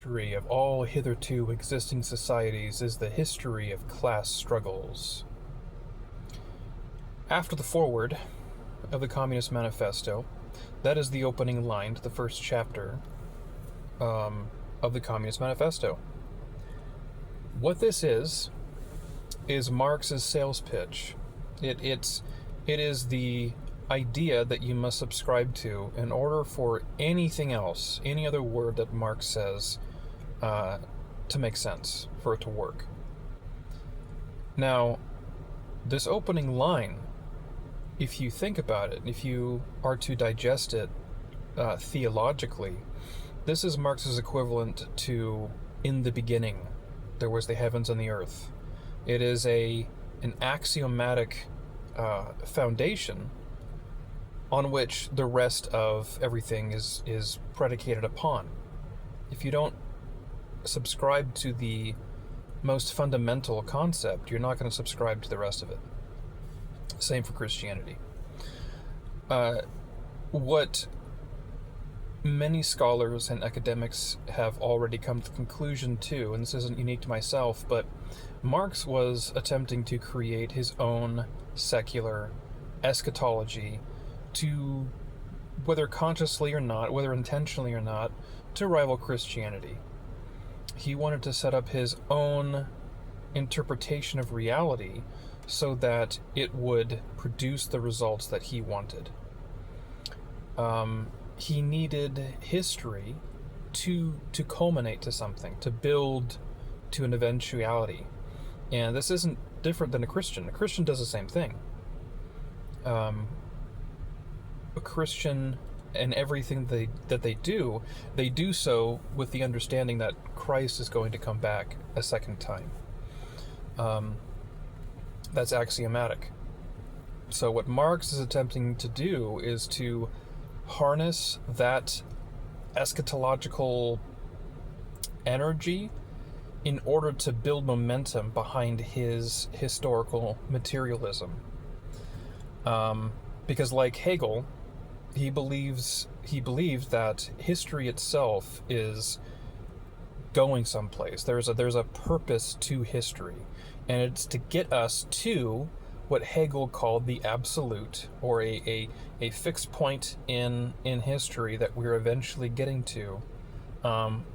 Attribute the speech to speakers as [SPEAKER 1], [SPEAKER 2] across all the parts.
[SPEAKER 1] History of all hitherto existing societies is the history of class struggles. After the foreword of the Communist Manifesto, that is the opening line to the first chapter of the Communist Manifesto. What this is Marx's sales pitch. It is the idea that you must subscribe to in order for anything else, any other word that Marx says, to make sense, for it to work. Now, this opening line, if you think about it, if you are to digest it theologically, this is Marx's equivalent to "in the beginning there was the heavens and the earth." It is an axiomatic foundation on which the rest of everything is predicated upon. If you don't subscribe to the most fundamental concept, you're not going to subscribe to the rest of it. Same for Christianity. What many scholars and academics have already come to the conclusion to, and this isn't unique to myself, but Marx was attempting to create his own secular eschatology to, whether consciously or not, whether intentionally or not, to rival Christianity. He wanted to set up his own interpretation of reality so that it would produce the results that he wanted. He needed history to culminate to something, to build to an eventuality. And this isn't different than a Christian. A Christian does the same thing. A Christian, and everything that they do so with the understanding that Christ is going to come back a second time. That's axiomatic. So what Marx is attempting to do is to harness that eschatological energy in order to build momentum behind his historical materialism. Because like Hegel, he believes that history itself is going someplace. There's a purpose to history, and it's to get us to what Hegel called the absolute, or a fixed point in history that we're eventually getting to,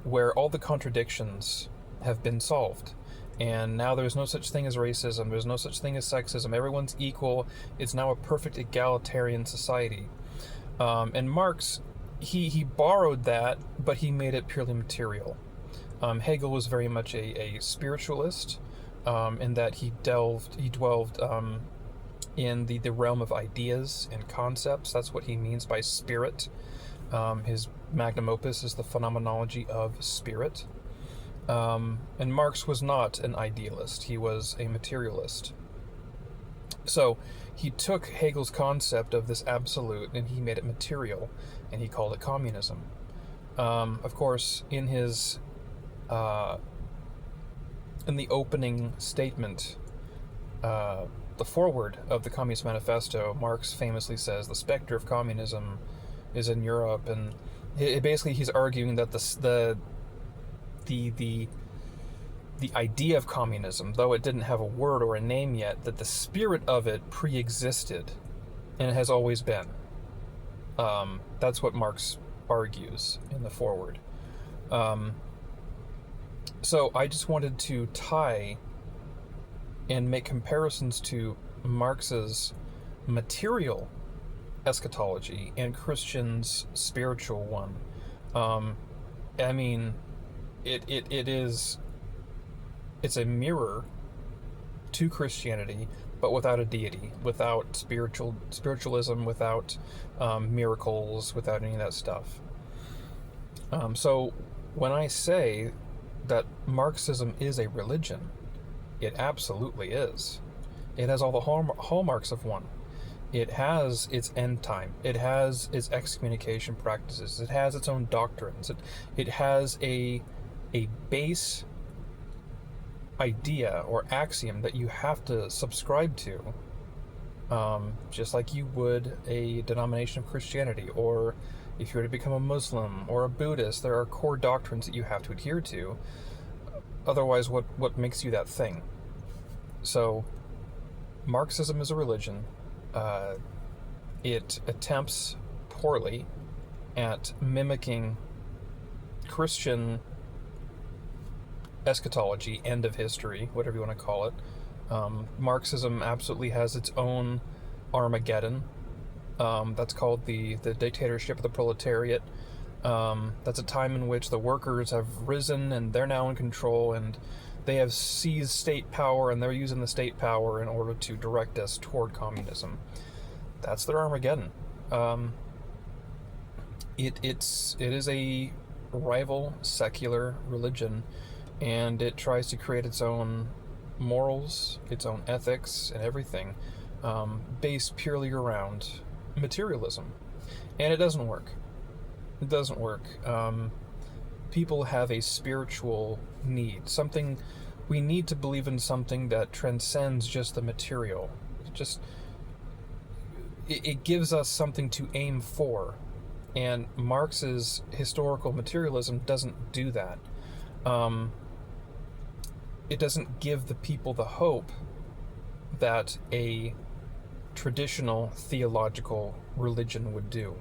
[SPEAKER 1] where all the contradictions have been solved. And now there's no such thing as racism, there's no such thing as sexism, everyone's equal, it's now a perfect egalitarian society. And Marx, he borrowed that, but he made it purely material. Hegel was very much a spiritualist, in that he dwelled in the realm of ideas and concepts. That's what he means by spirit. His magnum opus is the Phenomenology of Spirit. And Marx was not an idealist, he was a materialist. So he took Hegel's concept of this absolute and he made it material, and he called it communism. Of course, in his in the opening statement, the foreword of the Communist Manifesto, Marx famously says the specter of communism is in Europe, and basically he's arguing that the idea of communism, though it didn't have a word or a name yet, that the spirit of it pre-existed, and it has always been. That's what Marx argues in the foreword. So I just wanted to tie and make comparisons to Marx's material eschatology and Christian's spiritual one. I mean, it's a mirror to Christianity, but without a deity, without spiritualism, without miracles, without any of that stuff. So when I say that Marxism is a religion, it absolutely is. It has all the hallmarks of one. It has its end time. It has its excommunication practices. It has its own doctrines. It has a base idea or axiom that you have to subscribe to, just like you would a denomination of Christianity or If you were to become a Muslim or a Buddhist, there are core doctrines that you have to adhere to. Otherwise, what makes you that thing? So, Marxism is a religion. It attempts poorly at mimicking Christian eschatology, end of history, whatever you want to call it. Marxism absolutely has its own Armageddon. That's called the dictatorship of the proletariat. That's a time in which the workers have risen and they're now in control, and they have seized state power, and they're using the state power in order to direct us toward communism. That's their Armageddon. It is a rival secular religion, and it tries to create its own morals, its own ethics, and everything, based purely around materialism. And it doesn't work. It doesn't work. People have a spiritual need. We need to believe in something that transcends just the material. It gives us something to aim for. And Marx's historical materialism doesn't do that. It doesn't give the people the hope that a traditional theological religion would do.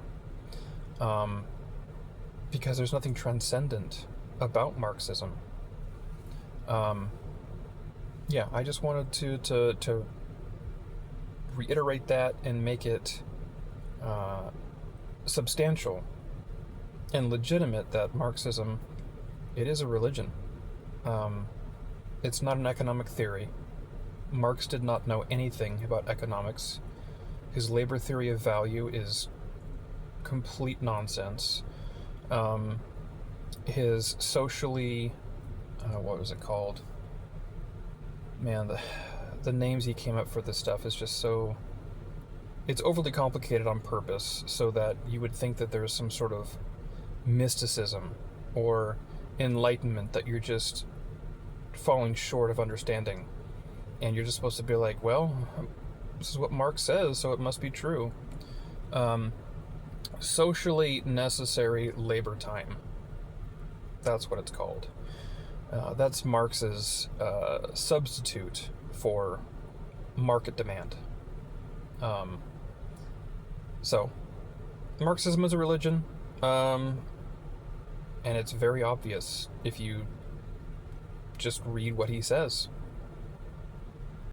[SPEAKER 1] Because there's nothing transcendent about Marxism. I just wanted to reiterate that and make it substantial and legitimate that Marxism, it is a religion. It's not an economic theory. Marx did not know anything about economics. His labor theory of value is complete nonsense. His socially, what was it called? Man, the names he came up for this stuff is just so... It's overly complicated on purpose so that you would think that there's some sort of mysticism or enlightenment that you're just falling short of understanding. And you're just supposed to be like, well, this is what Marx says, so it must be true. Socially necessary labor time. That's what it's called. That's Marx's substitute for market demand. So, Marxism is a religion, and it's very obvious if you just read what he says.